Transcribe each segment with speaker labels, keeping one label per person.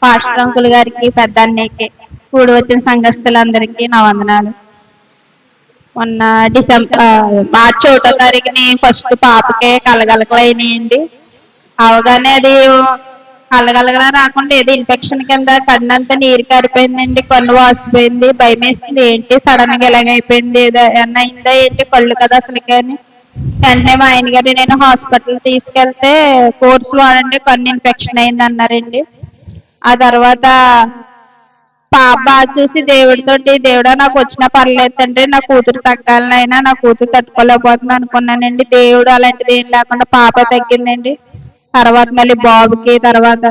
Speaker 1: Pastor uncle గారికి, పెద్ద అన్నయ్యకి, కూడి వచ్చిన సంఘస్థులందరికీ నా వందనాలు. మొన్న మార్చి 1వ తారీఖుని ఫస్ట్ పాపకే కలగలకలైనాయండి. అవగానే అది కలగలగలా రాకుండా ఏదో ఇన్ఫెక్షన్ కింద కన్నంతా నీరు కారిపోయిందండి, కన్ను వాసిపోయింది. భయం వేసింది, ఏంటి సడన్ గా ఇలాగైపోయింది, ఏమన్నా అయిందా ఏంటి, కళ్ళు కదా అసలు. కానీ వెంటనే మా ఆయన గారు నేను హాస్పిటల్ తీసుకెళ్తే కోర్స్ వాడండి, కన్ను ఇన్ఫెక్షన్ అయింది అన్నారండి. ఆ తర్వాత పాప బాగా చూసి దేవుడితోటి, దేవుడా నాకు వచ్చినా పర్లేదు తండ్రి, నా కూతురు తగ్గాలనైనా, నా కూతురు తట్టుకోలేకపోతుంది అనుకున్నానండి. దేవుడు అలాంటిది ఏం లేకుండా పాప తగ్గిందండి. తర్వాత మళ్ళీ బాబుకి, తర్వాత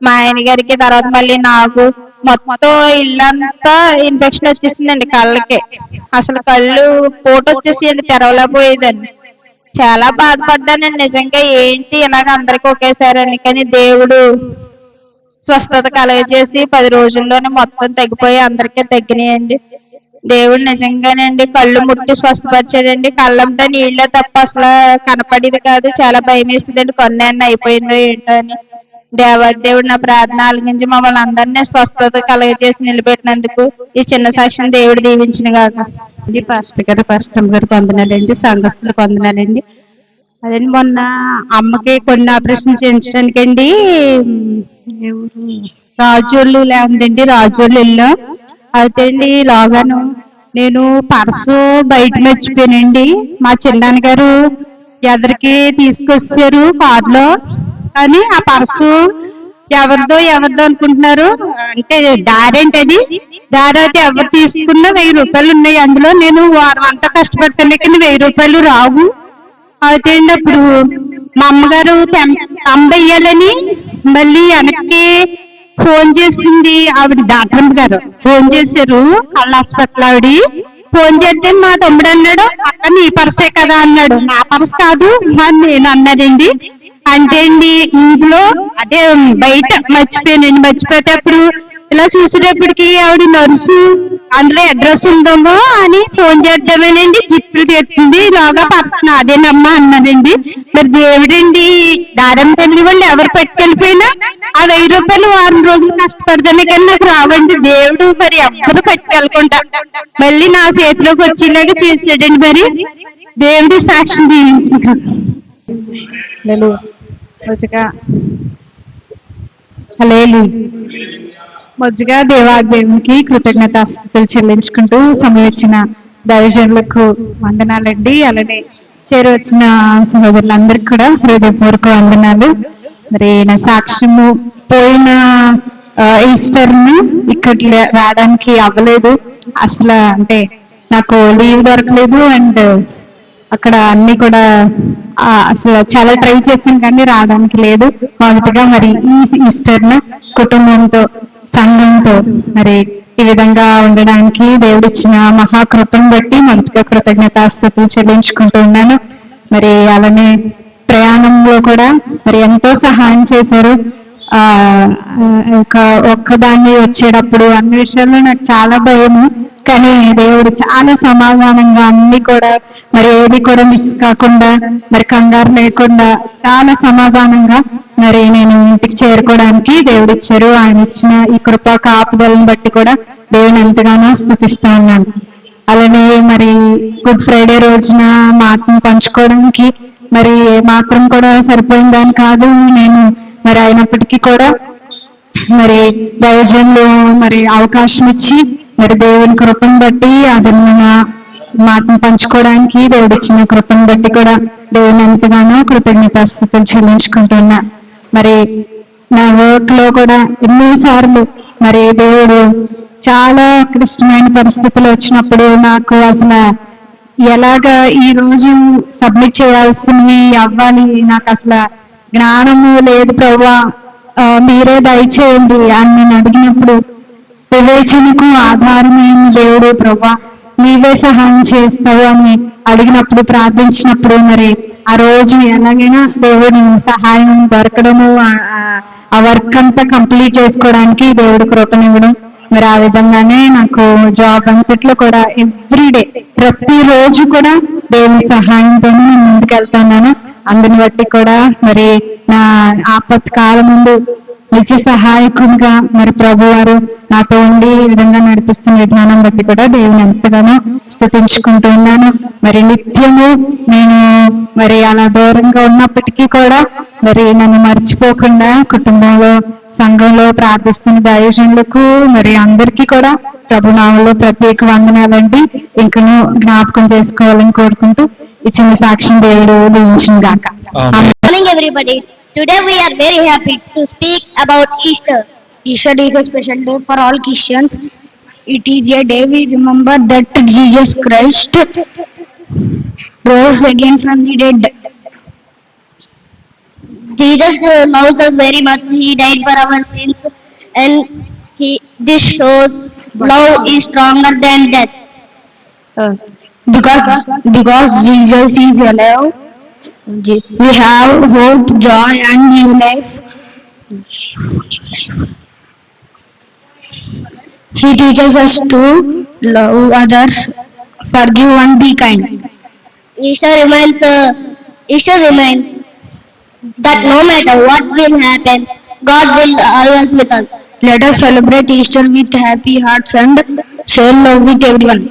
Speaker 1: మా ఆయన గారికి, తర్వాత మళ్ళీ నాకు, మొత్తం ఇల్లంతా ఇన్ఫెక్షన్ వచ్చేసిందండి కళ్ళకి. అసలు కళ్ళు పోటు వచ్చేసి తెరవలేకపోయేదండి. చాలా బాధపడ్డానండి నిజంగా, ఏంటి ఇలాగ అందరికి ఒకేసారి అని. కానీ దేవుడు స్వస్థత కలగజేసి 10 రోజుల్లోనే మొత్తం తగ్గిపోయి అందరికీ తగ్గినాయండి. దేవుడు నిజంగానండి కళ్ళు ముట్టి స్వస్థపరిచాడండి. కళ్ళంతా నీళ్ళే తప్ప అసలు కనపడేది కాదు. చాలా భయం వేసిందండి, కన్ను అయిపోయిందో ఏంటో అని. దేవాదేవుడు నా ప్రార్థన ఆలకించి మమ్మల్ని అందరినీ స్వస్థత కలగజేసి నిలబెట్టినందుకు ఈ చిన్న సాక్ష్యం దేవుడు దీవించిన కాక.
Speaker 2: పాస్టర్ గారు, పాస్టర్ గారు పొందనాలండి, సంఘస్థులు పొందనాలండి. అదే మొన్న అమ్మకి కొన్ని ఆపరేషన్ చేయించడానికండి రాజోళ్ళు లేదండి, రాజోళ్ళు వెళ్ళాం. అయితే అండి లోగాను నేను పర్సు బయట మర్చిపోయానండి. మా చిన్నాన్నగారు ఎదరికి తీసుకొచ్చారు కారులో. కానీ ఆ పర్సు ఎవరిదో అనుకుంటున్నారు, అంటే దారేంటది, దారి అయితే ఎవరు తీసుకున్నా 1000 రూపాయలు ఉన్నాయి అందులో. నేను వారం అంతా కష్టపడుతున్నా కానీ 1000 రూపాయలు రావు. అయితే అప్పుడు మా అమ్మగారు వెయ్యాలని మళ్ళీ వెనక్కి ఫోన్ చేసింది. ఆవిడ డాక్టర్ గారు ఫోన్ చేశారు, కళ్ళ హాస్పిటల్ ఆవిడ. ఫోన్ చేస్తే మా తమ్ముడు అన్నాడు, అక్క నీ పర్సే కదా అన్నాడు. నా పర్స్ కాదు అని నేను అన్నానండి. అంటే అండి ఇంట్లో అదే బయట మర్చిపోయానండి. మర్చిపోతే అప్పుడు ఇలా చూసేటప్పటికి ఆవిడ నర్సు, అందులో అడ్రస్ ఉందేమో అని ఫోన్ చేద్దామేనండి, జిప్పులు తెచ్చింది. ఇలాగా పర్సన్ అదేనమ్మా అన్నానండి. మరి దేవుడండి, దారం తల్లి వాళ్ళు ఎవరు పెట్టుకెళ్ళిపోయినా ఆ 1000 రూపాయలు వారం రోజులు కష్టపడతానే కానీ నాకు రావండి. దేవుడు మరి ఎవరు పెట్టుకెళ్ళకుండా మళ్ళీ నా చేతిలోకి వచ్చేలాగా చేసాడండి. మరి దేవుడి సాక్ష్యం దీవించిన మొదటిగా దేవాదేవునికి కృతజ్ఞతాస్తుతులు చెల్లించుకుంటూ సమయం ఇచ్చిన దైవజనులకు వందనాలండి. అలానే చేరవచ్చిన సహోదరులందరికీ కూడా హృదయపూర్వక వందనాలు. మరి నా సాక్ష్యము పోయిన ఈస్టర్ ని ఇక్కడ రావడానికి అవ్వలేదు అసలు. అంటే నాకు లీవ్ దొరకలేదు అండ్ అక్కడ అన్ని కూడా అసలు చాలా ట్రై చేశాను కానీ రావడానికి లేదు. మొదటిగా మరి ఈ ఈస్టర్ ను కుటుంబంతో, సంఘంతో మరి ఈ విధంగా ఉండడానికి దేవుడిచ్చిన మహాకృపను బట్టి మొదటిగా కృతజ్ఞతాస్తుతులు చెల్లించుకుంటూ ఉన్నాను. మరి అలానే ప్రయాణంలో కూడా మరి ఎంతో సహాయం చేశారు. ఒక్కదాన్ని వచ్చేటప్పుడు అన్ని విషయాల్లో నాకు చాలా భయము, కానీ దేవుడు చాలా సమాధానంగా అన్ని కూడా మరి ఏది కూడా మిస్ కాకుండా, మరి కంగారు లేకుండా చాలా సమాధానంగా మరి నేను ఇంటికి చేరుకోవడానికి దేవుడు ఇచ్చారు. ఆయన ఇచ్చిన ఈ కృపా కాపుదలను బట్టి కూడా దేవుని ఎంతగానో స్తుతిస్తా ఉన్నాను. అలానే మరి గుడ్ ఫ్రైడే రోజున మాటను పంచుకోవడానికి మరి మాత్రం కూడా సరిపోయిందని కాదు నేను. మరి అయినప్పటికీ కూడా మరి దైవజనులు మరి అవకాశం ఇచ్చి మరి దేవుని కృపను బట్టి అదన మాటను పంచుకోవడానికి దేవుడు ఇచ్చిన కృపను బట్టి కూడా దేవుని ఎంతగానో కృతజ్ఞతాస్తుతులు చెల్లించుకుంటున్నా. మరి నా వర్క్ లో కూడా ఎన్నోసార్లు మరి దేవుడు చాలా క్లిష్టమైన పరిస్థితులు వచ్చినప్పుడు నాకు అసలు ఎలాగా ఈ రోజు సబ్మిట్ చేయాల్సినవి అవ్వాలి, నాకు అసలు జ్ఞానము లేదు ప్రభువా, మీరే దయచేయండి అని నేను అడిగినప్పుడు వివేచనకు ఆధారమైన దేవుడు ప్రభువా నీవే సహాయం చేస్తావు అని అడిగినప్పుడు, ప్రార్థించినప్పుడు మరి ఆ రోజు ఎలాగైనా దేవుడి సహాయం దొరకడము, ఆ వర్క్ అంతా కంప్లీట్ చేసుకోవడానికి దేవుడు కృపనివ్వడం. మరి ఆ విధంగానే నాకు జాబ్ అంతట్లో కూడా ఎవ్రీడే ప్రతిరోజు కూడా దేవుని సహాయంతో నేను ముందుకెళ్తున్నాను. అందుని బట్టి కూడా మరి నా ఆపత్కాలం ముందు నిత్య సహాయకునిగా మరి ప్రభు వారు నాతో ఉండి ఈ విధంగా నడిపిస్తున్న విధానం బట్టి కూడా దేవుని ఎంతగానో స్తుతించుకుంటూ ఉన్నాను. మరి నిత్యము నేను మరి అలా దూరంగా ఉన్నప్పటికీ కూడా మరి నన్ను మర్చిపోకుండా కుటుంబంలో సంఘంలో ప్రార్థిస్తున్న దైవజనులకు మరి అందరికీ కూడా ప్రభునామంలో ప్రత్యేక వందనాలండి. ఇంకను జ్ఞాపకం చేసుకోవాలని కోరుకుంటూ ఈ చిన్న సాక్ష్యం దేవుడు దీవించును గాక.
Speaker 3: Good morning, everybody. Today we are very happy to speak about Easter. Easter is a special day for all Christians. It is a day we remember that Jesus Christ rose again from the dead. Jesus loves us very much. He died for our sins, and this shows love is stronger than death. Because Jesus is alive, we have hope, joy, and new life. He teaches us to love others, forgive, and be kind. Easter reminds that no matter what will happen, God will always with us. Let us celebrate Easter with happy hearts and share love with everyone.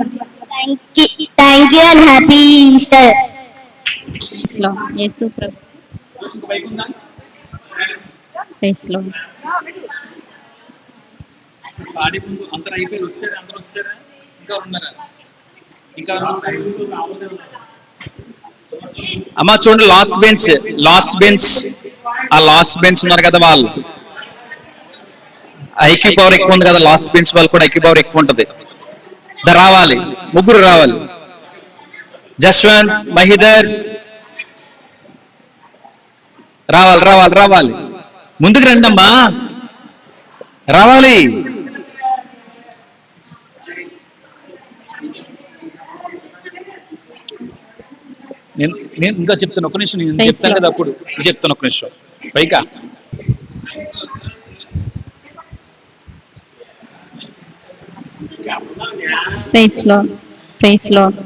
Speaker 3: Thank you and happy Easter.
Speaker 1: Yesu ప్రభు praise Lord.
Speaker 4: పాడి ముందు అందరూ అయిపోయి వచ్చారా? అందరూ వచ్చారా? ఇంకా ఉన్నారా? ఇంకా అమ్మా చూడండి, లాస్ట్ బెంచ్ ఆ లాస్ట్ బెంచ్ ఉన్నారు కదా, వాళ్ళు ఐక్యూ పవర్ ఎక్కువ ఉంది కదా, లాస్ట్ బెంచ్ వాళ్ళు కూడా ఐక్యూ పవర్ ఎక్కువ ఉంటుంది. రావాలి, ముగ్గురు రావాలి. జస్వంత్, మహిదర్ రావాలి. ముందుకు రండమ్మా, రావాలి. నేను ఇంకా చెప్తాను, ఒక నిమిషం. నేను చెప్తాను కదా, అప్పుడు చెప్తాను, ఒక నిమిషం. పైగా
Speaker 1: ప్రైజ్ లార్డ్.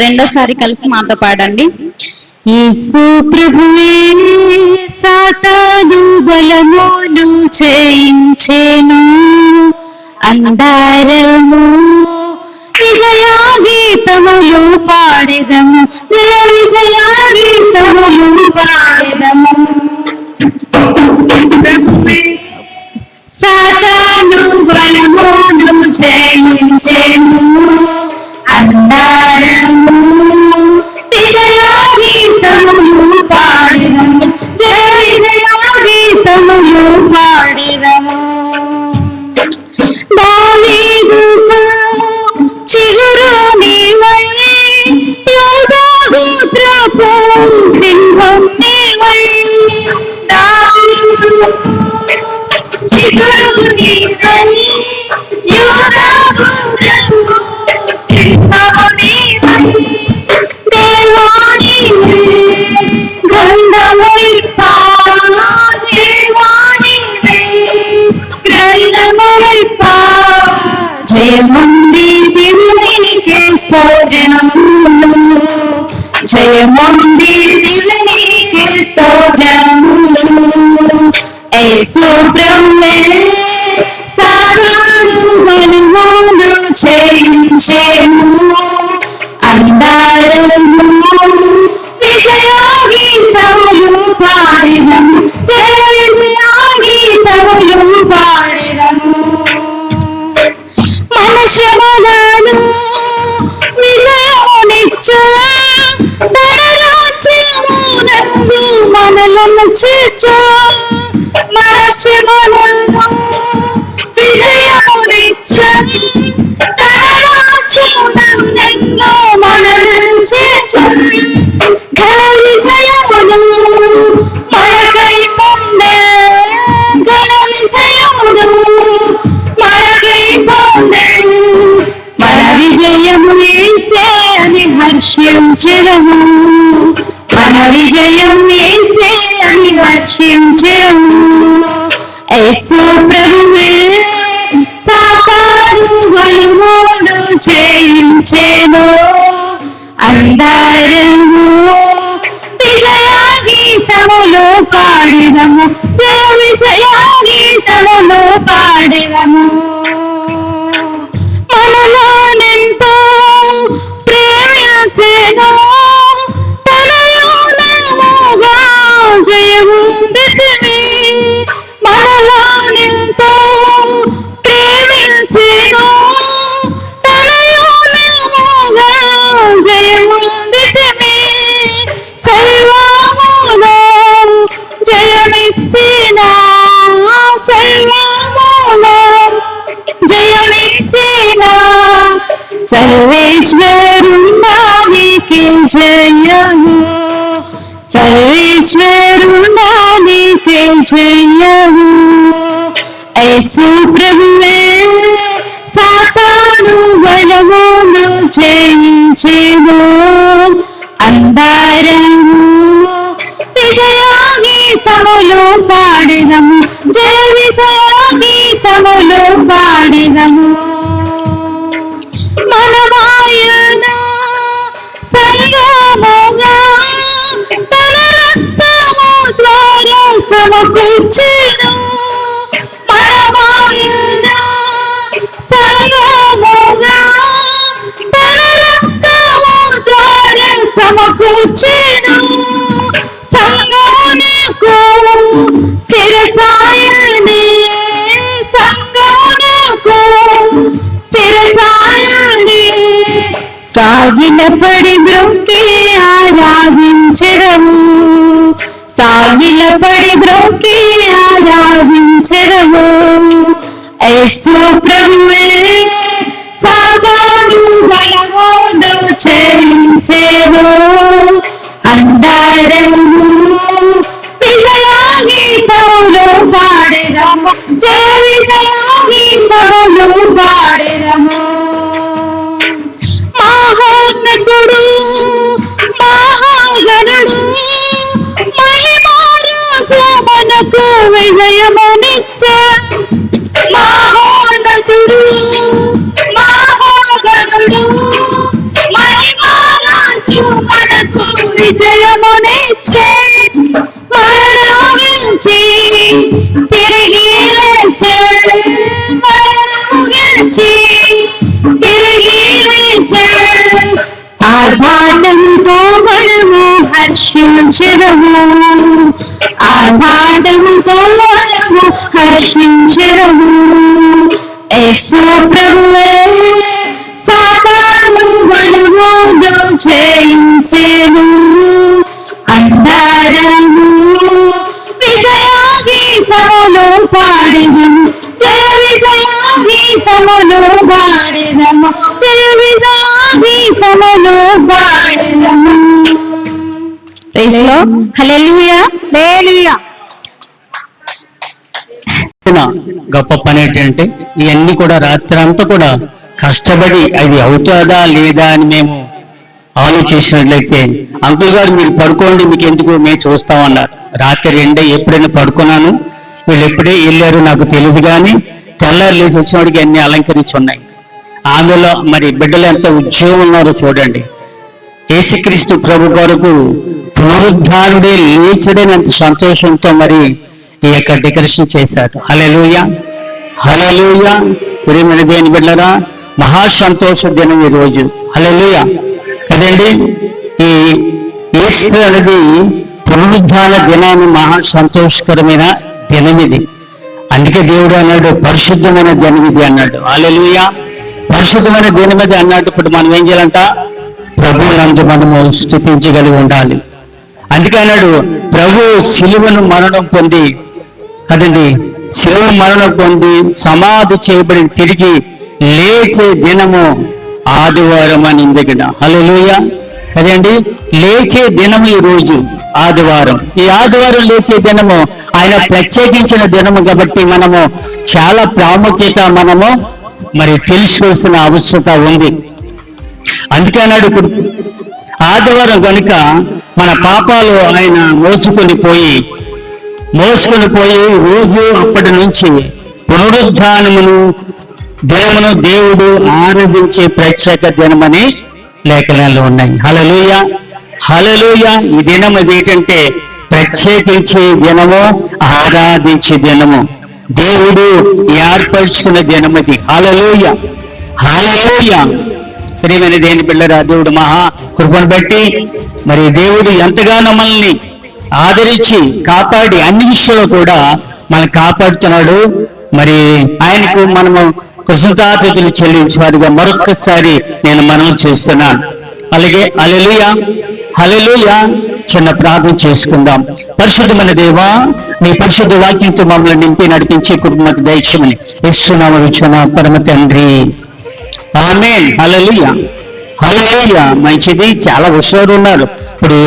Speaker 1: రెండోసారి కలిసి మాతో పాడండి.
Speaker 2: యేసు ప్రభువే సాతాను బలమును జయించెను, అందరము విజయ గీతములు పాడెదము, విజయ గీతములు పాడెదము. సాతాను బలమును జయించెను, అందరము విజయ గీతములు పాడెదము, విజయ గీతములు పాడెదము. దావీదుకు చిగురు నీవై, యూదా గోత్రపు సింహం నీవై. దావీదుకు చిగురు నీవై, యూదా గోత్రపు సింహం నీవై. దేవా నీవే గ్రంథములిప్పా, దేవా నీవే గ్రంథములిప్పా. జయముంది దేవునికి స్తోత్రములు, జయముంది దేవునికి స్తోత్రములు. యేసు ప్రభువే సాతాను బలమును జయించెను, అందరము విజయ గీతములు పాడెదము, విజయ గీతములు పాడెదము. మన శ్రమలను విజయమునిచ్చు, తన రాజ్యమునందు మనలను చేర్చు. మన శ్రమలను విజయమునిచ్చు, తన రాజ్యమునందు మనలను చేర్చు. ఘన విజయమును మనకై పొందే, ఘన విజయమును మనకై పొందే. మన విజయము యేసే అని హర్షించెదము, మన విజయం యేసే అని హర్షించెదము. యేసు ప్రభువే సాతాను బలమును జయించెను, అందరము విజయ గీతములు పాడెదము, జయ విజయ గీతములు పాడెదము. మనలోనెంతో ప్రేమించెను తనయునముగా జయముందితిమి. మనలోనెంతో ప్రేమించెను తనయునముగా జయముందితిమి. సర్వములో జయమిచ్చిన సర్వములో జయమిచ్చిన సర్వేశ్వరుడానికి జయము. సర్వేశ్వరుడానికి జయము. యేసు ప్రభువే సాతాను బలమును జయించెను. అందరము విజయ గీతములు పాడెదము. జయ విజయ గీతములు పాడెదము. మనమాయన సంగముగా తన రక్తము ద్వారా సమకూర్చెను. మనమాయన సంగముగా తన రక్తము ద్వారా సమకూర్చెను. సంగమునకు శిరసాయనే సంగమునకు శిరసాయనే సాగిలపడి బ్రొక్కి ఆరాధించెదము. సాగిలపడి బ్రొక్కి ఆరాధించెదము. యేసు ప్రభువే సాతాను బలమును జయించెను. అందరము విజయ గీతములు పాడెదము. జయ విజయ గీతములు పాడెదము. మహోన్నతుడు మహాగణుడు మహిమారాజు మనకు విజయమునిచ్చే. మహోన్నతుడు మహాగణుడు మహిమారాజు మనకు విజయమునిచ్చే. మరణముంచి తిరిగి లేచే. మరణముంచి తిరిగి లేచే. ఆర్భాటముతో మనము హర్షించెదము. ఆర్భాటముతో మనము హర్షించెదము. యేసు ప్రభువే సాతాను బలమును జయించెను. అందరము విజయ గీతములు పాడెదము. జయ విజయ గీతములు పాడెదము. జయ విజయ గీతములు పాడెదము. Praise lord. హల్లెలూయా. హల్లెలూయా.
Speaker 5: గొప్ప పని ఏంటంటే ఇవన్నీ కూడా రాత్రి అంతా కూడా కష్టపడి అది అవుతుందా లేదా అని మేము ఆలోచించినట్లయితే, అంకుల్ గారు మీరు పడుకోండి మీకు ఎందుకు మేము చూస్తామన్నారు. రాత్రి రెండే ఎప్పుడైనా పడుకున్నాను. వీళ్ళు ఎప్పుడే వెళ్ళారు నాకు తెలియదు, కానీ తెల్లారు లేచి వచ్చినవాడికి అన్ని అలంకరించి ఉన్నాయి. ఆమెలో మరి బిడ్డలు ఎంత ఉద్యోగం ఉన్నారో చూడండి. యేసుక్రీస్తు ప్రభు కొరకు పునరుద్ధానుడే లేచడేనంత సంతోషంతో మరి ఈ యొక్క డెకరేషన్ చేశారు. హల్లెలూయా. హల్లెలూయా. ప్రియమైన దేవుని బిడ్డలారా, మహా సంతోష దినం ఈ రోజు. హల్లెలూయా కదండి. ఈ ఈస్టర్ అనేది పునరుద్ధాన దినాన్ని మహా సంతోషకరమైన దినం ఇది. అందుకే దేవుడు అన్నాడు పరిశుద్ధమైన దినం ఇది అన్నాడు. హల్లెలూయా. పరిశుద్ధమైన దినం ఇది అన్నాడు. ఇప్పుడు మనం ఏం చేయాలంట? ప్రభువునందు మనము స్తుతించగలిగి ఉండాలి. అందుకే అన్నాడు ప్రభు శిలువను మరణం పొంది కదండి, శిలువ మరణం పొంది సమాధి చేయబడి తిరిగి లేచే దినము ఆదివారం అని ఇందగిన. హల్లెలూయా కదండి. లేచే దినము ఈ రోజు ఆదివారం. ఈ ఆదివారం లేచే దినము ఆయన ప్రత్యేకించిన దినము కాబట్టి మనము చాలా ప్రాముఖ్యత మనము మరి తెలుసుకోవాల్సిన అవసరత ఉంది. అందుకే అన్నాడు ఇప్పుడు ఆదివారం కనుక మన పాపాలు ఆయన మోసుకొని పోయి రోజు అప్పటి నుంచి పునరుద్ధానమును దినమును దేవుడు ఆరాధించే ప్రత్యేక లేఖనాలు ఉన్నాయి. హల్లెలూయా. హల్లెలూయా. ఈ దినం అది ఏంటంటే ప్రత్యేకించే దినము, ఆరాధించే దినము, దేవుడు ఏర్పరచుకున్న దినమది. హల్లెలూయా, హల్లెలూయా. ప్రియమైన దేని పిల్లరా, దేవుడు మహా కృపను బట్టి మరి దేవుడు ఎంతగానో మనల్ని ఆదరించి కాపాడి అన్ని విషయాల్లో కూడా మనల్ని కాపాడుతున్నాడు. మరి ఆయనకు మనము కృతజ్ఞతాస్తుతులు చెల్లించేవారుగా మరొక్కసారి నేను మనవి చేస్తున్నాను. అలాగే హల్లెలూయా, హల్లెలూయా. చిన్న ప్రార్థన చేసుకుందాం. పరిశుద్ధమైన దేవా, నీ పరిశుద్ధ వాక్యంతో మమ్మల్ని నింపి నడిపించే కృపకు దయచేయమని యేసునామమున అడుగుచున్న పరమ తండ్రి, ఆమేన్. హల్లెలూయా, హల్లెలూయా. మంచిది. చాలా హుషారు ఉన్నారు. ఇప్పుడు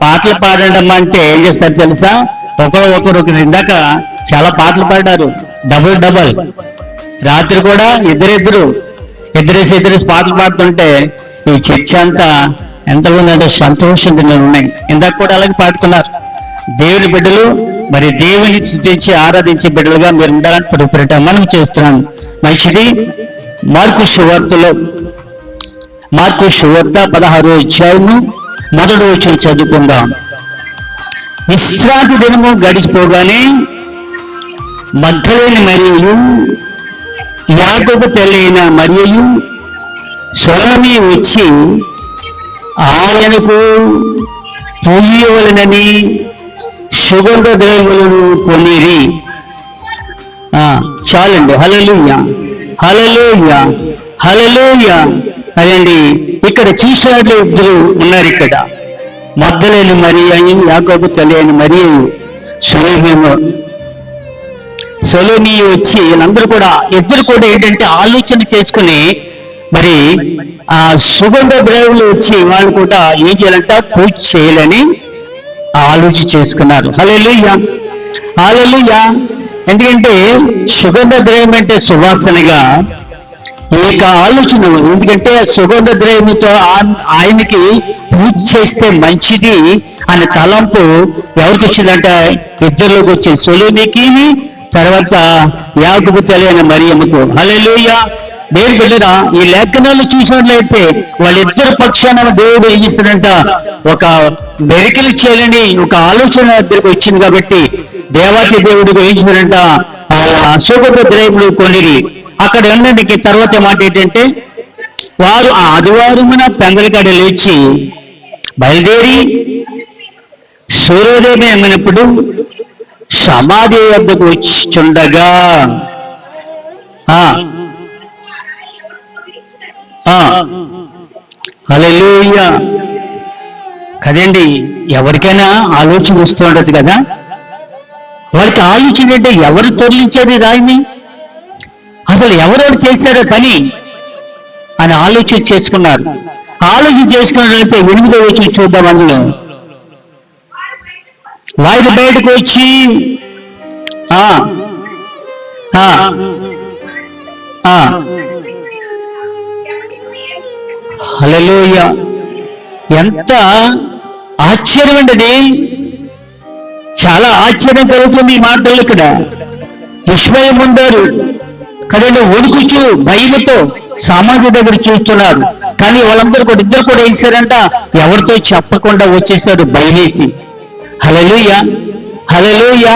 Speaker 5: పాటలు పాడడం అంటే ఏం చేస్తారు తెలుసా? ఒకరు ఇందాక చాలా పాటలు పాడారు, డబుల్. రాత్రి కూడా ఇద్దరేసి పాటలు పాడుతుంటే ఈ చర్చ అంతా ఎంతమంది సంతోషంగా ఉన్నాయి. ఇందాక కూడా అలాగే పాడుతున్నారు. దేవుని బిడ్డలు మరి దేవుని స్తుతించి ఆరాధించే బిడ్డలుగా మీరు ఉండాలని పురుపురట మనం చేస్తున్నాం. మంచిది. మార్కు సువార్త 16వ అధ్యాయము 1వ వచనం చదువుకుందాం. విశ్రాంతి దినము గడిచిపోగానే మగ్దలేని మరియయు, యాకోబు తల్లి అయిన మరియయు, సొలొమి వచ్చి ఆయనకు పూయవలెనని సుగంధ ద్రవ్యములను కొనిరి. చాలండి. హల్లెలూయా, హల్లెలూయా, హల్లెలూయా. అదండి. ఇక్కడ చూసినట్లు ఇద్దరు ఉన్నారు. ఇక్కడ మగ్దలేని మరియయు, యాకోబు తల్లి అయిన మరియయు, సొలొమి వచ్చి వీళ్ళందరూ కూడా ఇద్దరు కూడా ఏంటంటే ఆలోచన చేసుకుని మరి ఆ సుగంధ ద్రవ్యులు వచ్చి వాళ్ళు కూడా ఏం చేయాలంట, పూజ చేయాలని ఆలోచన చేసుకున్నారు. హల్లెలూయా, హల్లెలూయా. ఎందుకంటే సుగంధ ద్రవ్యం అంటే సువాసనగా ఏక ఆలోచన. ఎందుకంటే సుగంధ ద్రవ్యంతో ఆయనకి పూజ చేస్తే మంచిది అనే తలంపు ఎవరికి వచ్చిందంటే ఇద్దరిలోకి వచ్చింది, సొలొమికి, తర్వాత యాకోబు తల్లి అయిన మరియమ్మకు. హల్లెలూయా. దేవుని బిడ్డరా, ఈ లేఖనాలు చూసినట్లయితే వాళ్ళిద్దరు పక్షాన దేవుడు ఏం చేస్తాడంట, ఒక మెరికలు చేయాలని ఒక ఆలోచన ఇద్దరికి వచ్చింది. కాబట్టి దేవాతి దేవుడికి ఏం చేస్తాడంట, సుగంధ ద్రవ్యములు కొనిరి. అక్కడ ఉండడానికి తర్వాత మాట ఏంటంటే, వారు ఆ ఆదివారమున పెందలకాడ లేచి బయలుదేరి సూర్యోదయం ఏమైనప్పుడు సమాధి వద్దకు వచ్చుచుండగా హల్లెలూయా. కదండి, ఎవరికైనా ఆలోచన వస్తూ ఉండదు కదా. వాళ్ళకి ఆలోచన అంటే ఎవరు తొలగించారు రాయిని, అసలు ఎవరెవరు చేశారో పని అని ఆలోచన చేసుకున్నారు. ఆలోచన చేసుకున్నట్లయితే 8వ వచనం చూద్దాం. అందులో వారికి బయటకు వచ్చి హల్లెలూయా. ఎంత ఆశ్చర్యం అండి అది. చాలా ఆశ్చర్యం కలుగుతుంది ఈ మాటలు. ఇక్కడ విస్మయం ఉండారు కదండి, వణుకుచు భయముతో సమాధి దగ్గర చూస్తున్నారు. కానీ వాళ్ళందరూ కూడా ఇద్దరు కూడా వేసారంట, ఎవరితో చెప్పకుండా వచ్చేసారు భయమేసి. హల్లెలూయా, హల్లెలూయా.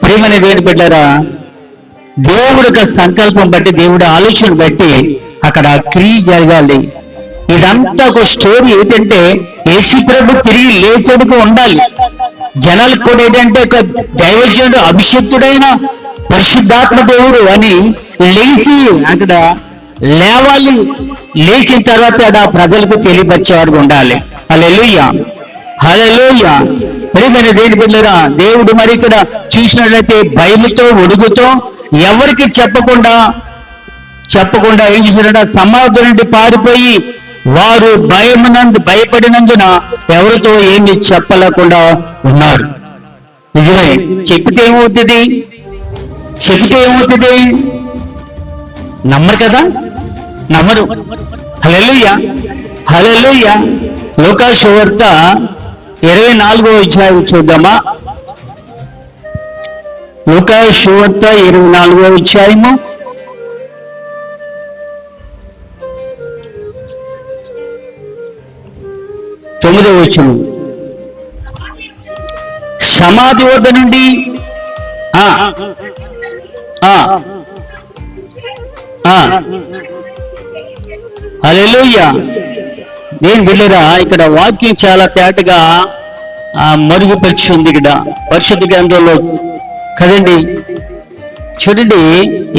Speaker 5: ప్రియమైన దేవుని బిడ్డలారా, దేవుడి యొక్క సంకల్పం బట్టి, దేవుడి ఆలోచన బట్టి అక్కడ క్రియ జరగాలి. ఇదంతా ఒక స్టోరీ. ఏంటంటే యేసు ప్రభు తిరిగి లేచడుకు ఉండాలి. జనాలకు కూడా ఏంటంటే ఒక దైవజనుడు, అభిషిక్తుడైన పరిశుద్ధాత్మ దేవుడు అని లేచి అక్కడ లేవాలి. లేచిన తర్వాత అక్కడ ప్రజలకు తెలియపరిచేవారు ఉండాలి. హల్లెలూయా, హల్లెలూయా. ప్రియమైన దేవుని బిడ్డలారా, దేవుడు మరి ఇక్కడ చూసినట్లయితే భయముతో వణుకుతో ఎవరికి చెప్పకుండా ఏం చేశారంట, సమాధి నుండి పారిపోయి వారు భయపడినందున ఎవరితో ఏమి చెప్పలేకుండా ఉన్నారు. నిజమే. చెప్తే ఏమవుతుంది? నమ్మరు కదా, నమ్మరు. హల్లెలూయా, హల్లెలూయా. లూకా సువార్త 24వ అధ్యాయం చూద్దామా. లూకా సువార్త 24వ అధ్యాయము 9వ వచనం. సమాధి వద్ద నుండి హల్లెలూయా. నేను వెళ్ళరా ఇక్కడ వాక్యం చాలా తేటగా మరుగుపరిచి ఉంది ఇక్కడ పరిశుద్ధ గ్రంథంలో కదండి. చూడండి,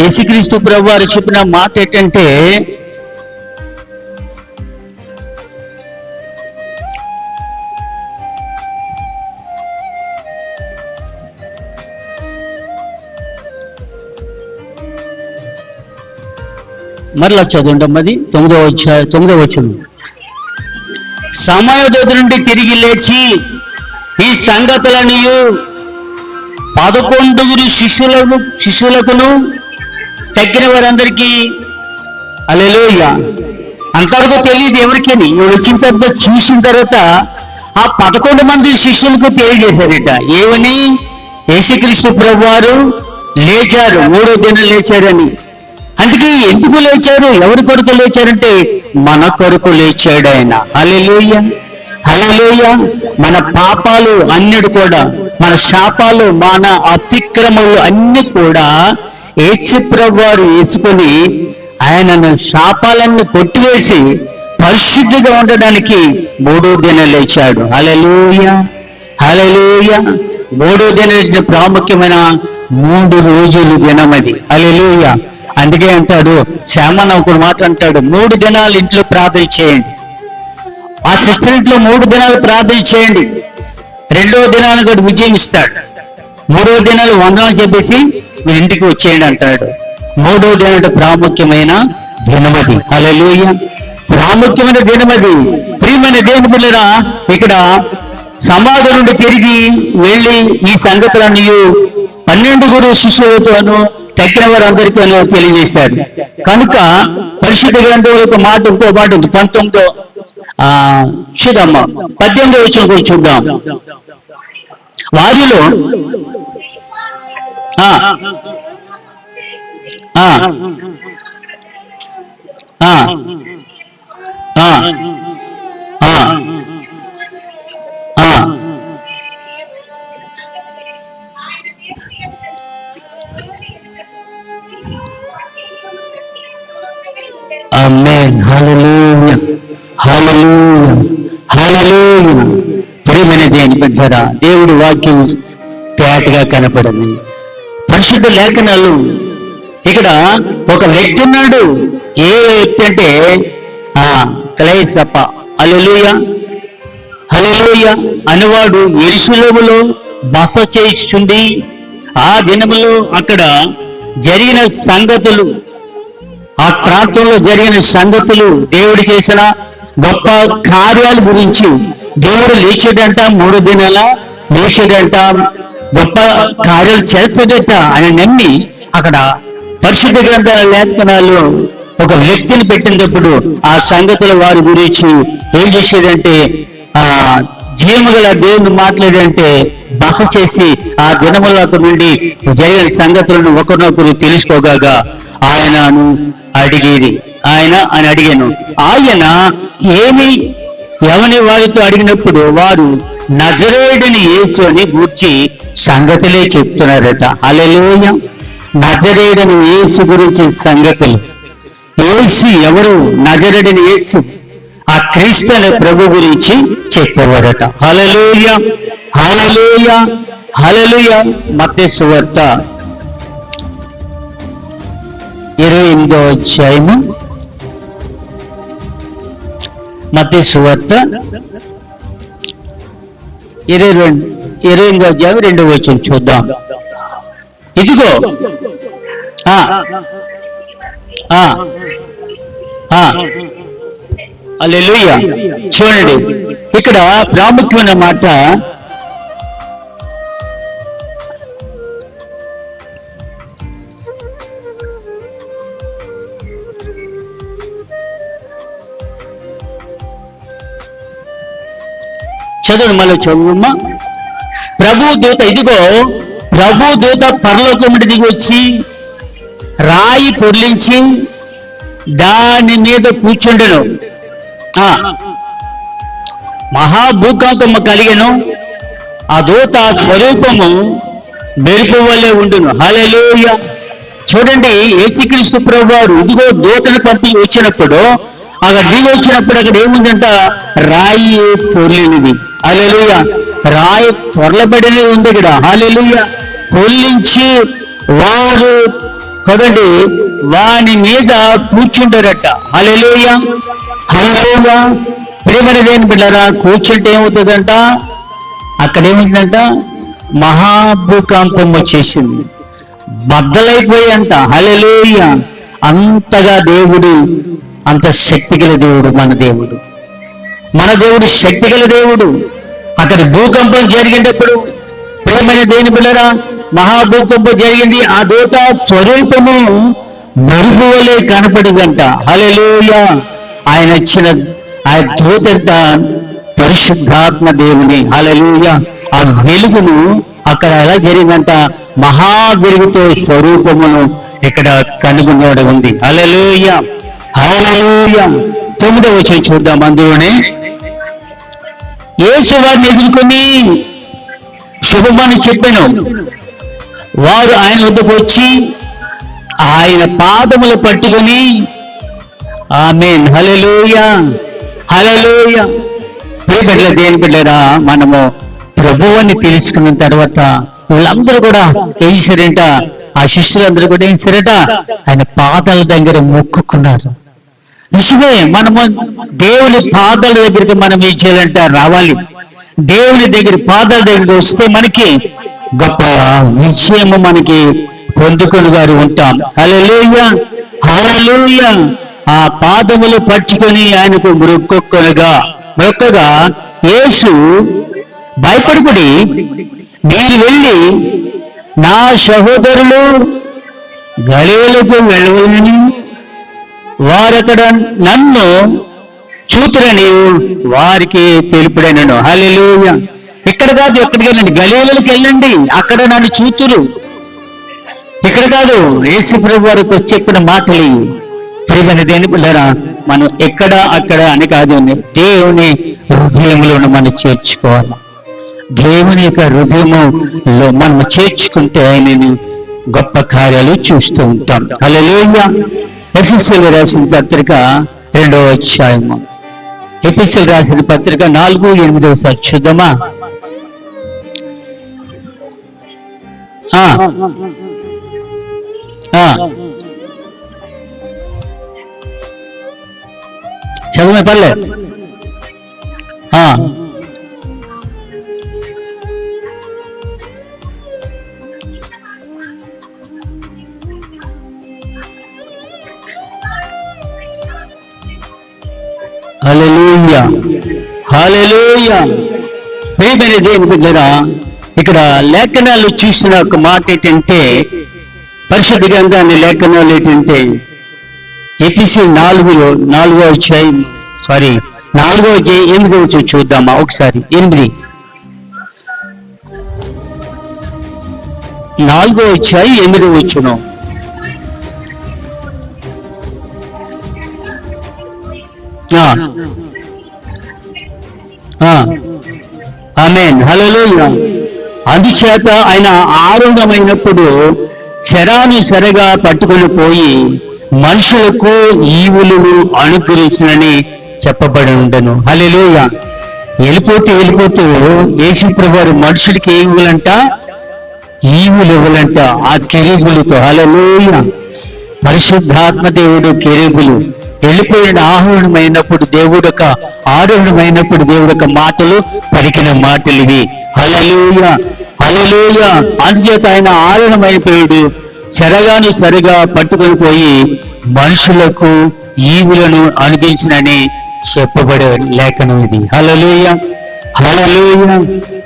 Speaker 5: యేసుక్రీస్తు ప్రభువు వారు చెప్పిన మాట ఏంటంటే, మరలా చదవండి 9వ వచనం. సమయోదయ నుండి తిరిగి లేచి ఈ సంగతులని 11 శిష్యులకును తగ్గిన వారందరికీ హల్లెలూయా. అంతవరకు తెలియదు ఎవరికని. వచ్చిన తర్వాత చూసిన తర్వాత ఆ 11 మంది శిష్యులకు తెలియజేశారట. ఏమని? యేసుక్రీస్తు ప్రభువారు లేచారు, 3వ దినం లేచారని. అందుకే ఎందుకు లేచారు? ఎవరి కొరకు లేచారంటే మన కొరకు లేచాడు ఆయన. హల్లెలూయా, హల్లెలూయా. మన పాపాలు అన్నిటి కూడా, మన శాపాలు, మన అతిక్రమలు అన్ని కూడా యేసు ప్రభువారు వేసుకొని ఆయనను శాపాలన్నీ కొట్టివేసి పరిశుద్ధిగా ఉండడానికి 3వ దినం లేచాడు. హల్లెలూయా, హల్లెలూయా. 3వ దినం ప్రాముఖ్యమైన 3 రోజులు దినమది. హల్లెలూయా. అందుకే అంటాడు శ్యామన్న ఒక మాట అంటాడు, 3 దినాలు ఇంట్లో ప్రార్థన చేయండి. ఆ సిస్టర్ ఇంట్లో 3 దినాలు ప్రార్థన చేయండి. 2వ దినాన్ని కూడా విజయం ఇస్తాడు. 3వ దినాలు వందనం చెప్పేసి మీరు ఇంటికి వచ్చేయండి అంటాడు. 3వ దినం ప్రాముఖ్యమైన దినమది. హల్లెలూయా, ప్రాముఖ్యమైన దినమది. ప్రియమైన దేవుని బిడ్డలారా, ఇక్కడ సమాధి నుండి తిరిగి వెళ్ళి ఈ సంగతులన్నీ 12 శిష్యులతోనూ తగ్గిన వారందరికీ తెలియజేశారు. కనుక పరిశుద్ధ గ్రంథంలో ఒక మాట, ఇంకో మాట ఉంది. 19 చూద్దామా, 18వ వచనం కూడా చూద్దాం. వారిలో ఆమేన్. హల్లెలూయా, హల్లెలూయా, హల్లెలూయా. ప్రియమైన దేవుని బిడ్డలారా, దేవుడి వాక్యం తేటగా కనపడింది. పరిశుద్ధ లేఖనాలు ఇక్కడ ఒక వ్యక్తి ఉన్నాడు. ఏ వ్యక్తి అంటే క్లైసప్ప. హల్లెలూయా, హల్లెలూయా అనేవాడు యెరూషలేములో బస చేస్తుంది. ఆ దినములో అక్కడ జరిగిన సంగతులు, ఆ ప్రాంతంలో జరిగిన సంగతులు, దేవుడు చేసిన గొప్ప కార్యాల గురించి, దేవుడు లేచాడంట, 3 దినాల లేచాడంట, గొప్ప కార్యాలు చేస్తాడట అని నమ్మి అక్కడ పరిశుద్ధ గ్రంథాల లేఖనాలు ఒక వ్యక్తిని పెట్టినప్పుడు ఆ సంగతుల వారి గురించి ఏం చేసేదంటే జీవముగల దేవుని మాట్లాడంటే బస చేసి ఆ దినముల నుండి జరిగిన సంగతులను ఒకరినొకరు తెలుసుకోగా ఆయనను అడిగేది. ఆయన అని అడిగాను. ఆయన ఏమి ఎవని వారితో అడిగినప్పుడు వారు నజరేయుడిని యేసు అని గూర్చి సంగతులే చెప్తున్నారట. హల్లెలూయా. నజరేయుడిని యేసు గురించి సంగతులు. యేసు ఎవరు? నజరేయుడిని యేసు, ఆ క్రీస్తు అనే ప్రభు గురించి చెప్పేవారట. హల్లెలూయా, హల్లెలూయా, హల్లెలూయా. మత్తయి సువార్త 28వ అధ్యాయము, మత్తయి సువార్త 28వ అధ్యాయం 2వ వచనం చూద్దాం. ఇదిగో హల్లెలూయా. చూడండి, ఇక్కడ ప్రాముఖ్యమైన మాట చదువు, మళ్ళీ చదువుమ్మా. ప్రభు దూత, ఇదిగో ప్రభు దూత పరలోకం దిగి వచ్చి రాయి పొర్లించి దాని మీద కూర్చుండెను. మహాభూకంపము కలిగెను. ఆ దూత స్వరూపము మెరుపు వలె ఉండును. హల్లెలూయా. చూడండి, యేసుక్రీస్తు ప్రభువారు ఇదిగో దూతను పంపి వచ్చినప్పుడు అక్కడ దిగి వచ్చినప్పుడు అక్కడ ఏముందంట? రాయి పొర్లినది. హల్లెలూయా. రాయి పొరలబడినది ఉంది ఇక్కడ. హల్లెలూయా. పొర్లించి వారు కదండి వాని మీద కూర్చుంటారట. హల్లెలూయా. హల్లెలూయా. ప్రేమని దేని బిడ్డారా, కూర్చుంటే ఏమవుతుందంట? అక్కడ ఏమైందంట? మహాభూకంపం వచ్చేసింది, బద్దలైపోయంట. హల్లెలూయా. అంతగా దేవుడు, అంత శక్తిగల దేవుడు మన దేవుడు. మన దేవుడు శక్తిగల దేవుడు. అక్కడ భూకంపం జరిగేటప్పుడు ప్రేమైన దేని బిడ్డరా, మహాభూకంపం జరిగింది. ఆ దూత స్వరూపము మెరుపు వలె కనపడిందంట. హల్లెలూయా. ఆయన వచ్చిన ఆ దూత పరిశుద్ధాత్మ దేవుని. హల్లెలూయా. ఆ వెలుగును అక్కడ ఎలా జరిగిందంట? మహా వెలుగుతో స్వరూపమును ఇక్కడ కనుగొనబడి ఉంది. హల్లెలూయా. హల్లెలూయా. 9వ వచనం చూద్దాం. అందులోనే యేసు వారిని ఎదుర్కొని శుభమని చెప్పాను. వారు ఆయన వద్దకు వచ్చి ఆయన పాదములు పట్టుకొని ఆమేన్. హల్లెలూయా. హల్లెలూయా. ప్రియబిడ్డల దేని బిడ్డరా, మనము ప్రభువుని తెలుసుకున్న తర్వాత వీళ్ళందరూ కూడా ఏం చేశారంట? ఆ శిష్యులందరూ కూడా ఏం చేశారట? ఆయన పాదాల దగ్గర మొక్కుకున్నారు. నిజమే, మనము దేవుని పాదాల దగ్గరికి మనం ఏం చేయాలంట? రావాలి. దేవుని దగ్గర పాదాల దగ్గరికి వస్తే మనకి గొప్ప విజయము మనకి పొందుకొని గారు ఉంటాం. హల్లెలూయా. హల్లెలూయా. ఆ పాదములు పట్టుకొని ఆయనకు మొక్కగా యేసు భయపడిపడి, మీరు వెళ్ళి నా సహోదరులు గలిలయకు వెళ్ళవలని వారక్కడ నన్ను చూతురని వారికి తెలుపుడనను. హల్లెలూయా. ఇక్కడ కాదు, ఎక్కడికి వెళ్ళండి? గలిలయకు వెళ్ళండి, అక్కడ నన్ను చూతురు. ఇక్కడ కాదు, యేసు ప్రభు వారికి చెప్పిన మాటలు. ప్రియమైన దేని పిల్లరా, మనం ఎక్కడ అక్కడ అని కాదు, దేవుని హృదయంలో మనం చేర్చుకోవాలి. దేవుని యొక్క హృదయములో మనం చేర్చుకుంటే ఆయనని గొప్ప కార్యాలు చూస్తూ ఉంటాం. హల్లెలూయా. ఎఫెసీయులకు రాసిన పత్రిక 2వ అధ్యాయము. ఎఫెసీయులకు రాసిన పత్రిక 4:8 చూద్దామా? చదువు పర్లే. హల్లెలూయా. హల్లెలూయా. ప్రియమైన దేవుని బిడ్డలారా, ఇక్కడ లేఖనాలు చూసిన ఒక మాట ఏంటంటే, పరిశుద్ధ గ్రంథాన్ని లేఖనాలు ఏంటంటే ఎఫెసీయులు 4వ అధ్యాయం 8వ చూద్దామా ఒకసారి. 8 4వ అధ్యాయం 8వ వచనం. ఆమేన్. హల్లెలూయా. అందుచేత ఆయన ఆరుణమైనప్పుడు శరానుసరగా పట్టుకొని పోయి మనుషులకు ఈవులను అనుగ్రహించునని చెప్పబడి ఉండను. హల్లెలూయా. వెళ్ళిపోతూ యేసు ప్రభువారు మనుషులకి ఏ ఇవ్వాలంట? ఈవులు ఇవ్వాలంట, ఆ కెరూబులతో. హల్లెలూయా. పరిశుద్ధాత్మ దేవుడు కెరూబులు వెళ్ళిపోయిన ఆరోహణమైనప్పుడు దేవుడు ఒక మాటలు పలికిన మాటలు ఇవి. హల్లెలూయా. హల్లెలూయా. అందుచేత ఆయన ఆరోహణమైపోయాడు, చెరగాను సరిగా పట్టుకొని పోయి మనుషులకు ఈవులను అనుగ్రహించినని చెప్పబడే లేఖనం ఇది. హల్లెలూయా. హల్లెలూయా.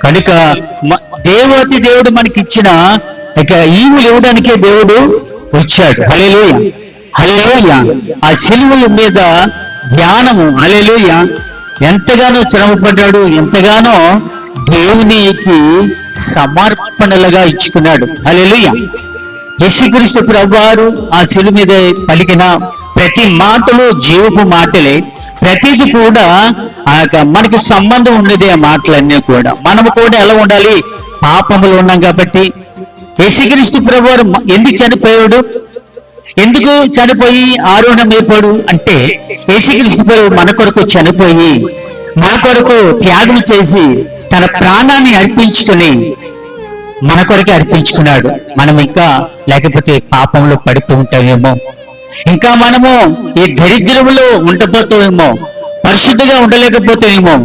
Speaker 5: కనుక దేవతి దేవుడు మనకిచ్చిన ఇక ఈవులు ఇవ్వడానికే దేవుడు వచ్చాడు. హల్లెలూయా. హల్లెలూయా. ఆ సిలువ మీద ధ్యానము. హల్లెలూయా. ఎంతగానో శ్రమపడ్డాడు, ఎంతగానో దేవునికి సమర్పణలుగా ఇచ్చుకున్నాడు. హల్లెలూయా. యేసుక్రీస్తు ప్రభువారు ఆ సిలువ మీద పలికిన ప్రతి మాటలు జీవపు మాటలే, ప్రతిది కూడా మనకి సంబంధం ఉన్నది ఆ మాటలన్నీ కూడా. మనము కూడా ఎలా ఉండాలి? పాపములు ఉన్నాం కాబట్టి. యేసుక్రీస్తు ప్రభువారు ఎందుకు చనిపోయాడు? ఎందుకు చనిపోయి ఆరోహణమైపోయాడు అంటే, యేసుక్రీస్తు ప్రభువు మన కొరకు చనిపోయి మన కొరకు త్యాగం చేసి తన ప్రాణాన్ని అర్పించుకుని మన కొరకే అర్పించుకున్నాడు. మనం ఇంకా లేకపోతే పాపంలో పడుతూ ఉంటామేమో, ఇంకా మనము ఈ దరిద్రములో ఉండబోతామేమో, పరిశుద్ధిగా ఉండలేకపోతామేమో.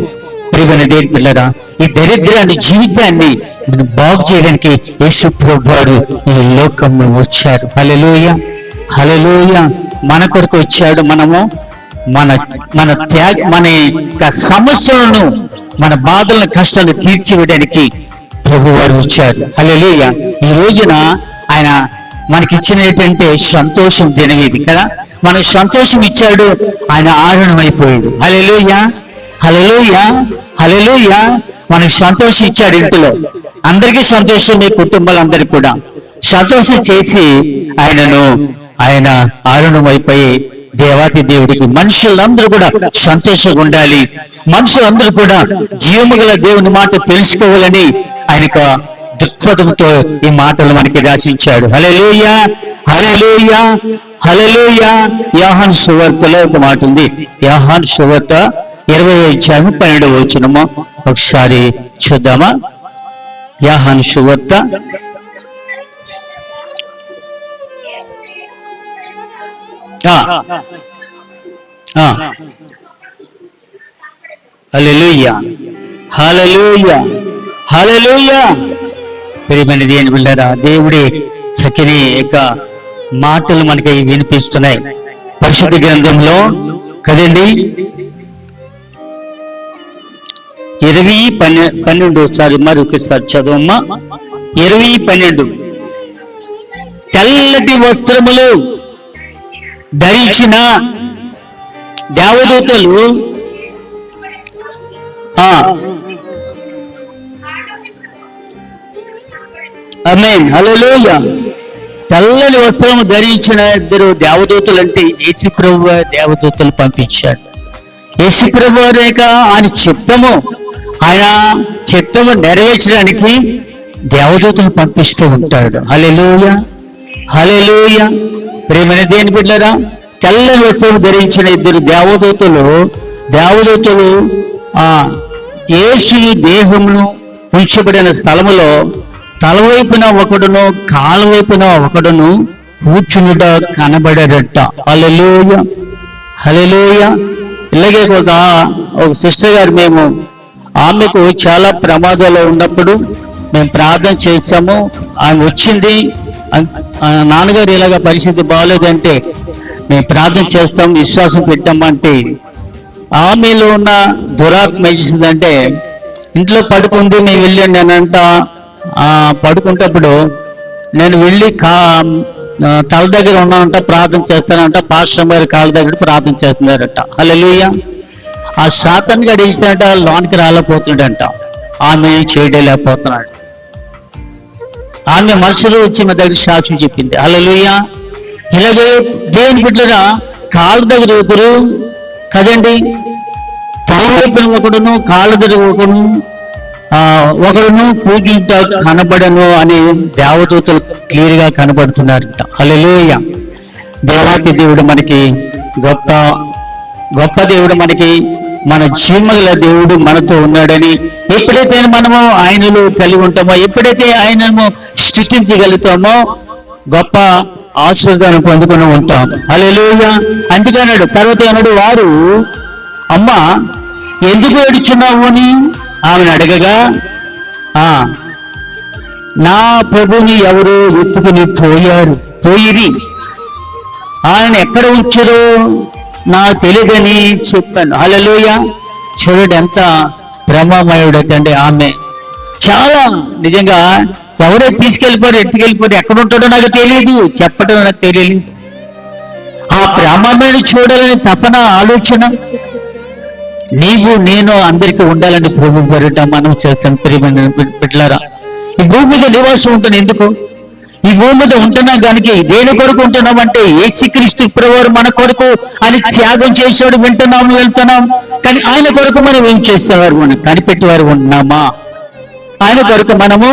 Speaker 5: ప్రియమైన దేవుని పిల్లరా, ఈ దరిద్రాన్ని జీవితాన్ని మనం బాగు చేయడానికి యేసు ప్రభువారు ఈ లోకంలో వచ్చారు. హల్లెలూయా, హల్లెలూయా. మన కొరకు వచ్చాడు. మనము మన యొక్క సమస్యలను, మన బాధలను, కష్టాలను తీర్చివేయడానికి ప్రభువారు వచ్చారు. హల్లెలూయా. ఈ రోజున ఆయన మనకిచ్చిన ఏంటంటే సంతోషం దినం ఇది కదా. మనకు సంతోషం ఇచ్చాడు, ఆయన ఆరుణమైపోయాడు. హల్లెలూయా, హల్లెలూయా, హల్లెలూయా. మనకు సంతోషం ఇచ్చాడు. ఇంటిలో అందరికీ సంతోషం, మీ కుటుంబాలందరికీ కూడా సంతోషం చేసి ఆయన ఆరుణమైపోయి దేవాతి దేవుడికి మనుషులందరూ కూడా సంతోషంగా ఉండాలి, మనుషులందరూ కూడా జీవము గల దేవుని మాట తెలుసుకోవాలని ఆయన దృక్పథంతో ఈ మాటలు మనకి రాసించాడు. హల్లెలూయా, హల్లెలూయా, హల్లెలూయా. యోహాను సువార్తలో ఒక మాట ఉంది. యోహాను సువార్త 20:12 ఒకసారి చూద్దామా? యోహాను సువార్త హల్లెలూయా, హల్లెలూయా, హల్లెలూయా. ప్రియమైన దేవుని బిడ్డలారా, దేవుడి చక్కని యొక్క మాటలు మనకి వినిపిస్తున్నాయి పరిశుద్ధ గ్రంథంలో కదండి. 20:12 ఒకసారి మరొకసారి చదవమ్మా. 20:12 తెల్లటి వస్త్రములు ధరించిన దేవదూతలు ఆమేన్, హల్లెలూయా. తెల్లని వస్త్రము ధరించిన 2 దేవదూతలు అంటే యేసుప్రభువు దేవదూతలు పంపించారు. యేసుప్రభువు యొక్క ఆయన చిత్తము నెరవేర్చడానికి దేవదూతలు పంపిస్తూ ఉంటాడు. హల్లెలూయా, హల్లెలూయా. ప్రియమైన దేవుని బిడ్డలారా, తెల్లని వస్త్రము ధరించిన 2 దేవదూతలు యేసు దేహమును ఉంచబడిన స్థలములో తలవైపున ఒకడును కాళ్ళ వైపున ఒకడును కూర్చునుట కనబడేటట్ట. హల్లెలూయా, హల్లెలూయా. ఇలాగే ఒక సిస్టర్ గారు, ఆమెకు చాలా ప్రమాదాలు ఉన్నప్పుడు మేము ప్రార్థన చేస్తాము. ఆమె వచ్చింది, నాన్నగారు ఇలాగ పరిస్థితి బాగోలేదంటే మేము ప్రార్థన చేస్తాం, విశ్వాసం పెట్టామంటే ఆమెలో ఉన్న దురాత్మ చేసిందంటే ఇంట్లో పడుకుంది. నేను వెళ్ళాను, నేనంట పడుకుంటప్పుడు నేను వెళ్ళి తల దగ్గర ఉన్నానంట, ప్రార్థన చేస్తానంట. పాస్టర్ గారి కాళ్ళ దగ్గర ప్రార్థన చేస్తున్నారట. హల్లెలూయా. ఆ సాతాను గారు ఏస్తాడంట, లోనికి రాలేకపోతున్నాడంట. ఆమె చేయలేకపోతున్నాడు. ఆమె మనుషులు వచ్చి మా దగ్గర సాక్ష్యం చెప్పింది. హల్లెలూయా. ఇలాగే దేవుని బిడ్డలారా, కాళ్ళ దగ్గర ఒకరు కదండి, తల వైపున ఒకడును కాళ్ళ దగ్గర ఒకడును పూజింట కనబడను అని దేవదూతలు క్లియర్ గా కనబడుతున్నారంట. హల్లెలూయా. దేవాతి దేవుడు మనకి గొప్ప దేవుడు, మనకి మన జీవగల దేవుడు మనతో ఉన్నాడని ఎప్పుడైతే మనము ఆయనలో కలిగి ఉంటామో, ఎప్పుడైతే ఆయనను స్తుతించగలుగుతామో గొప్ప ఆశీర్వాదాన్ని పొందుకుని ఉంటాం. హల్లెలూయా. అందుకన్నాడు. తర్వాత అన్నాడు, వారు అమ్మ ఎందుకు ఏడుచున్నావు అని ఆమెను అడగగా, నా ప్రభుని ఎవరు ఎత్తుకుని పోయిరి, ఆయన ఎక్కడ ఉంచారో నాకు తెలియదని చెప్పాను. హల్లెలూయా. చూడండి ఎంత ప్రేమమయుడైతే ఆమె. చాలా నిజంగా ఎవరో తీసుకెళ్ళిపోయారు, ఎత్తుకెళ్ళిపోయారు, ఎక్కడ ఉంటాడో నాకు తెలియదు, చెప్పడం నాకు తెలియదు. ఆ ప్రేమమయుడు చూడాలని తపన, ఆలోచన నీవు నేను అందరికీ ఉండాలని ప్రభు పేరిట మనం చేస్తాం. ప్రియమైన బిడ్డలారా, ఈ భూమి మీద నివాసం ఉంటుంది. ఎందుకు? ఈ భూమి మీద ఉంటున్నాం కనుక దేని కొరకు ఉంటున్నాం అంటే యేసుక్రీస్తు ప్రభువారు మన కొరకు అని త్యాగం చేసేవాడు వింటున్నాము, వెళ్తున్నాం. కానీ ఆయన కొరకు మనం ఏం చేసేవారు? మనం కనిపెట్టేవారు ఉన్నామా? ఆయన కొరకు మనము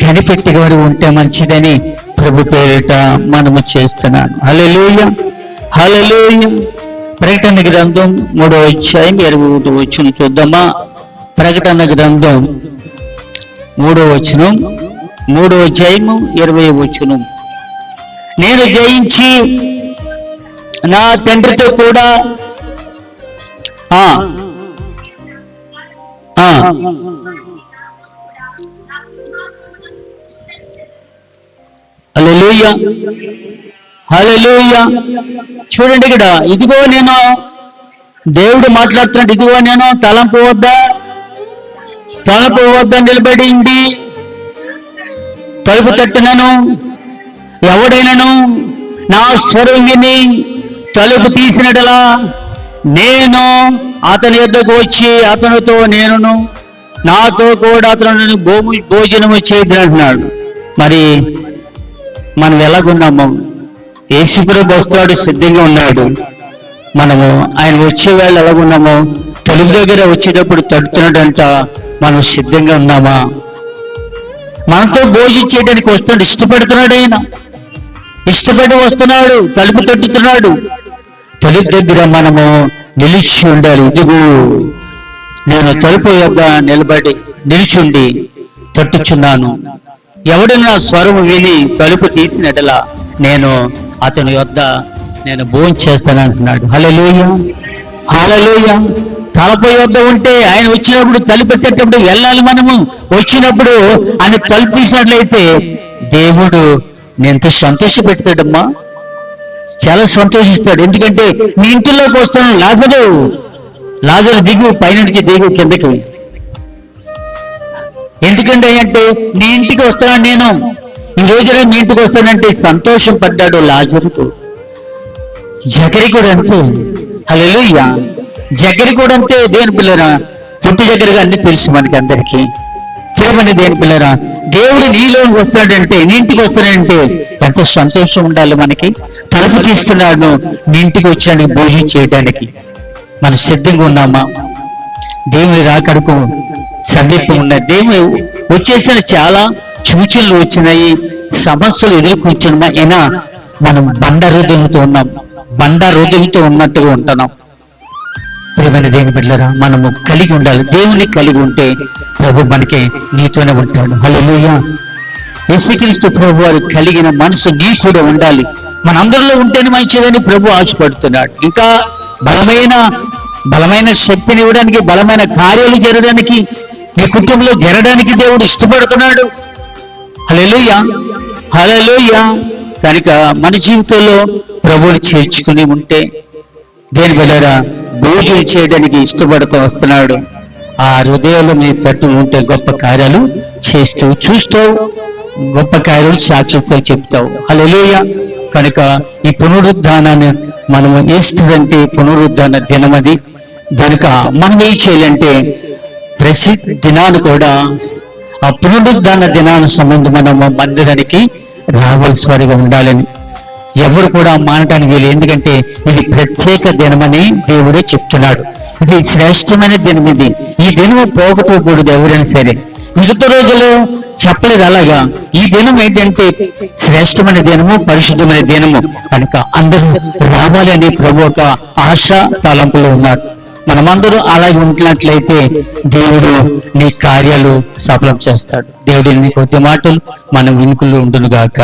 Speaker 5: కనిపెట్టేవారు ఉంటే మంచిదని ప్రభు పేరిట మనము చేస్తున్నాను. హల్లెలూయా, హల్లెలూయా. ప్రకటన గ్రంథం 3వ అధ్యాయం 21వ వచనం చూద్దామా? ప్రకటన గ్రంథం 3వ వచనం, 3వ అధ్యాయము 20వ వచనం. నేను జయించి నా తండ్రితో కూడా హల్లెలూయా, హల్లెలూయా. చూడండి ఇక్కడ, ఇదిగో నేను, దేవుడు మాట్లాడుతున్నాడు, ఇదిగో నేను తలంపు వద్ద నిలబడింది తలుపు తట్టునను, ఎవడైనను నా స్వరం విని తలుపు తీసినట్లా నేను అతని యొద్దకు వచ్చి అతనితో నేనును నాతో కూడా అతను భోజనము చేయదనంటున్నాడు. మరి మనం ఎలాగున్నాము? యేసుప్రభు వస్తాడు, సిద్ధంగా ఉన్నాడు. మనము ఆయన వచ్చే వేళ ఎలాగున్నామో, తలుపు దగ్గర వచ్చేటప్పుడు తడుతున్నాడంట, మనం సిద్ధంగా ఉన్నామా? మనతో భోజనం చేయడానికి వస్తున్నాడు, ఇష్టపడుతున్నాడు. ఆయన ఇష్టపడి వస్తున్నాడు, తలుపు తట్టుతున్నాడు. తలుపు దగ్గర మనము నిలిచి ఉండాలి. ఇదిగో నేను తలుపు యొద్ద నిలిచుండి తట్టుచున్నాను, ఎవడైనా స్వరము విని తలుపు తీసినట్లా నేను అతని యొద్ద భోజనం చేస్తానంటున్నాడు. హల్లెలూయా, హల్లెలూయా. తలుపు యొద్ద ఉంటే ఆయన వచ్చినప్పుడు తలుపు ఎత్తేటప్పుడు వెళ్ళాలి. మనము వచ్చినప్పుడు ఆయన తలుపు తీసినట్లయితే దేవుడు ఎంతో సంతోషపెడతాడమ్మా, చాలా సంతోషిస్తాడు. ఎందుకంటే నీ ఇంటిలోకి వస్తాను, లాజరు దిగు, పైనుంచి దిగు కిందకి. ఎందుకంటే అంటే నీ ఇంటికి వస్తాను, నేను ఈ రోజున మీ ఇంటికి వస్తానంటే సంతోషం పడ్డాడు లాజరుకు. జకరి కూడా అంతే. హల్లెలూయా. జకరి కూడా అంతే. దేని పిల్లరా, పుట్టి దగ్గరగా అన్ని తెలుసు మనకి అందరికీ. ప్రేమని దేని పిల్లరా, దేవుడు నీలో వస్తాడంటే, నీ ఇంటికి వస్తాడంటే ఎంతో సంతోషం ఉండాలి మనకి. తలుపు తీస్తున్నాడు నీ ఇంటికి వచ్చడానికి, భోజనం చేయడానికి. మనం సిద్ధంగా ఉన్నామా? దేవుని రాకడకు సమీపం ఉన్నది. దేవుడు వచ్చేసిన చాలా సూచనలు వచ్చినాయి, సమస్యలు ఎదుర్కొంటున్నా. అయినా మనం బండ హృదయంతో ఉన్నట్టుగా ఉంటున్నాం. ప్రియమైన దేవుని బిడ్డలారా, మనము కలిగి ఉండాలి. దేవుని కలిగి ఉంటే ప్రభు మనకి నీతోనే ఉంటాడు. హల్లెలూయా. యేసుక్రీస్తు ప్రభు వారు కలిగిన మనసు నీ కూడా ఉండాలి. మనందరిలో ఉంటేనే మంచిదని ప్రభు ఆశపడుతున్నాడు. ఇంకా బలమైన శక్తిని ఇవ్వడానికి, బలమైన కార్యాలు జరగడానికి, నీ కుటుంబంలో జరగడానికి దేవుడు ఇష్టపడుతున్నాడు. హల్లెలూయా, హల్లెలూయా. కనుక మన జీవితంలో ప్రభువుని చేర్చుకుని ఉంటే, దేని బిడ్డలారా, భోజనం చేయడానికి ఇష్టపడుతూ వస్తున్నాడు. ఆ హృదయంలో నీ తట్టు ఉంటే గొప్ప కార్యాలు చూస్తావు, గొప్ప కార్యాలు సాక్షితో చెప్తావు. హల్లెలూయా. కనుక ఈ పునరుద్ధానాన్ని మనము ఏస్తుందంటే పునరుద్ధాన దినమది. కనుక మనం ఏం చేయాలంటే ప్రతి దినాన్ని కూడా ఆ పునరుద్ధాన దినాన్ని సంబంధం మనము మందిరానికి రావాల్సి వారిగా ఉండాలని ఎవరు కూడా మానటానికి వీలు. ఎందుకంటే ఇది ప్రత్యేక దినమని దేవుడే చెప్తున్నాడు. ఇది శ్రేష్టమైన దినం. ఈ దినము పోగొట్టకూడదు ఎవరైనా సరే. మిగతా రోజులు చెప్పలేదు అలాగా. ఈ దినం ఏంటంటే శ్రేష్టమైన దినము, పరిశుద్ధమైన దినము. కనుక అందరూ రావాలని ప్రభు ఒక ఆశ తలంపులో ఉన్నారు. మనమందరూ అలాగే ఉంటున్నట్లయితే దేవుడు నీ కార్యాలు సఫలం చేస్తాడు. దేవుడి నీ కొద్ది మాటలు మనం వినుకులు ఉండును గాక.